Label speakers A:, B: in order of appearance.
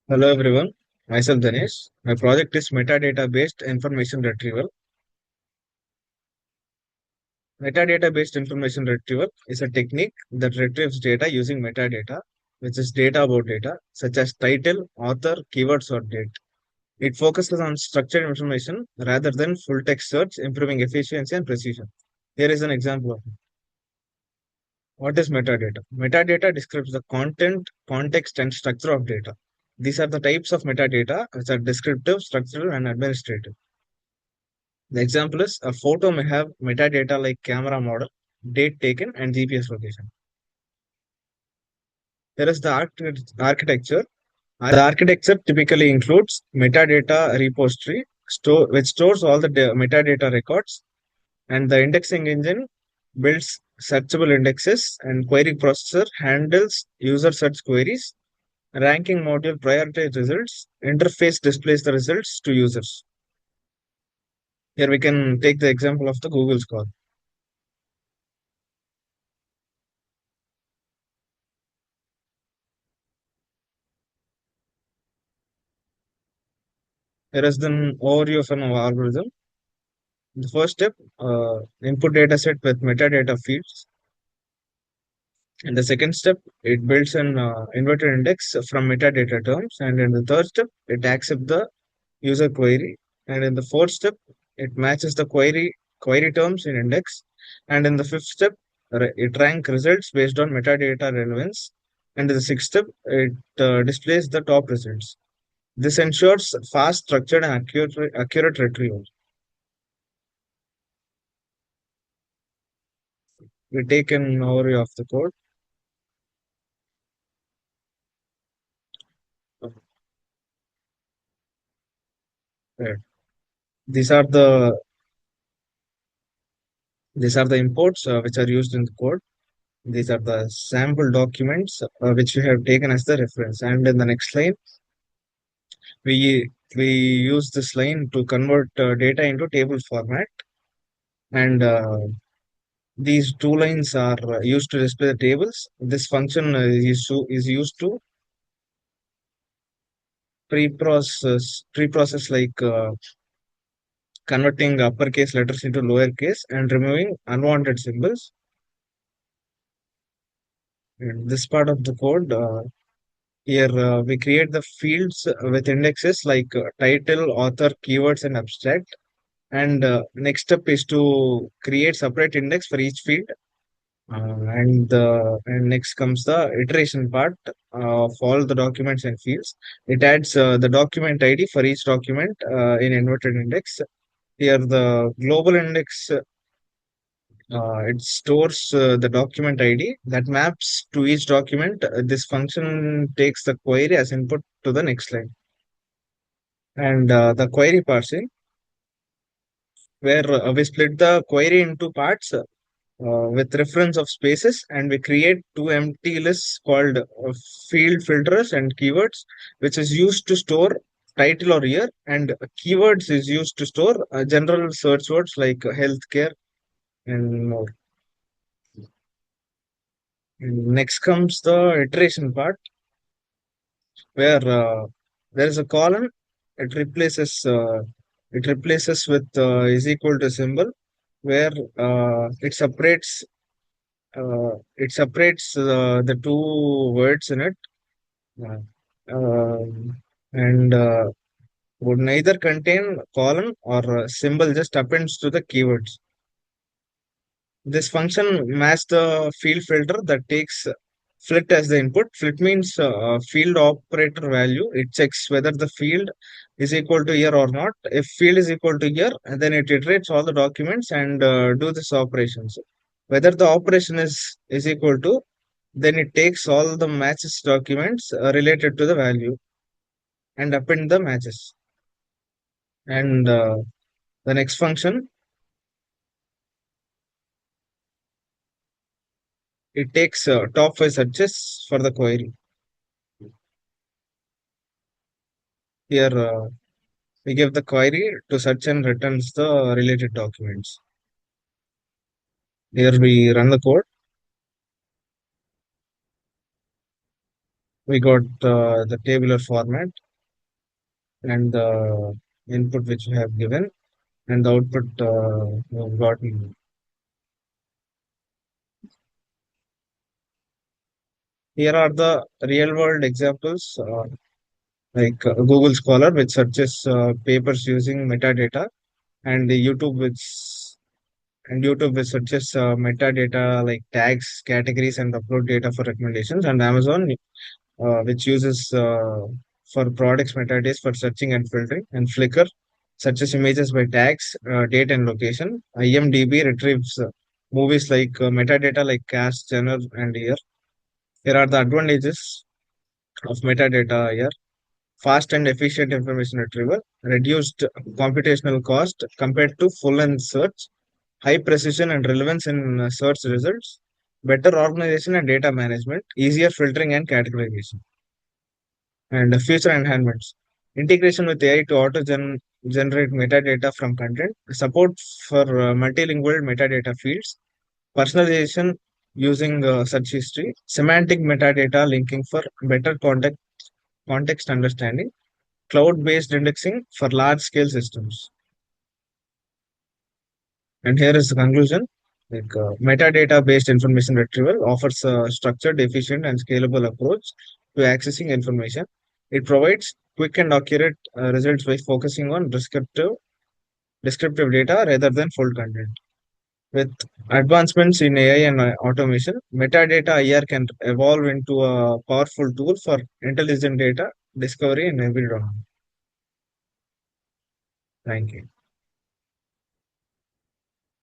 A: Hello everyone, myself Dinesh. My project is metadata based information retrieval. Metadata based information retrieval is a technique that retrieves data using metadata, which is data about data, such as title, author, keywords, or date. It focuses on structured information rather than full text search, improving efficiency and precision. Here is an example of it. What is metadata? Metadata describes the content, context, and structure of data. These are the types of metadata which are descriptive, structural, and administrative. The example is a photo may have metadata like camera model, date taken, and GPS location. Here is the architecture. The architecture typically includes metadata repository, which stores all the metadata records, and the indexing engine builds searchable indexes, and query processor handles user search queries. Ranking module prioritizes results. Interface displays the results to users. Here we can take the example of the Google score. Here is the overview of an algorithm. The first step, input data set with metadata fields. And the second step, it builds an inverted index from metadata terms. And in the third step, it accepts the user query. And in the fourth step, it matches the query terms in index. And in the fifth step, it rank results based on metadata relevance. And in the sixth step, it displays the top results. This ensures fast, structured, and accurate retrieval. We take an overview of the code. Right. These are the these are the imports which are used in the code. These are the sample documents which we have taken as the reference. And in the next line, we use this line to convert data into table format. And these two lines are used to display the tables. This function is used to pre-process like converting uppercase letters into lowercase and removing unwanted symbols. And this part of the code, here we create the fields with indexes like title, author, keywords, and abstract. And next step is to create separate index for each field. And next comes the iteration part of all the documents and fields. It adds the document ID for each document in inverted index. Here the global index, it stores the document ID that maps to each document. This function takes the query as input to the next line. And the query parsing, where we split the query into parts with reference of spaces, and we create two empty lists called field filters and keywords, which is used to store title or year, and keywords is used to store general search words like healthcare and more. And next comes the iteration part, where there is a column. It replaces with is equal to symbol, where it separates the two words in it, uh, and would neither contain colon or symbol, just appends to the keywords. This function matches the field filter that takes flit as the input. Flit means field operator value. It checks whether the field is equal to year or not. If field is equal to year, then it iterates all the documents and do this operations. Whether the operation is equal to, then it takes all the matches documents related to the value and append the matches. And the next function, it takes top five searches for the query. Here we give the query to search and returns the related documents. Here we run the code. We got the tabular format and the input which we have given and the output we've gotten. Here are the real world examples like Google Scholar, which searches papers using metadata, and the YouTube which searches metadata like tags, categories, and upload data for recommendations, and Amazon which uses for products metadata for searching and filtering, and Flickr searches images by tags, date, and location. IMDb retrieves movies like metadata like cast, genre, and year. Here are the advantages of metadata here. Fast and efficient information retrieval, reduced computational cost compared to full length search, high precision and relevance in search results, better organization and data management, easier filtering and categorization, and future enhancements. Integration with AI to generate metadata from content, support for multilingual metadata fields, personalization using search history, semantic metadata linking for better context understanding, cloud-based indexing for large-scale systems. And here is the conclusion. Like metadata-based information retrieval offers a structured, efficient, and scalable approach to accessing information. It provides quick and accurate results by focusing on descriptive data rather than full content. With advancements in AI and automation, metadata IR can evolve into a powerful tool for intelligent data discovery in every domain. Thank you.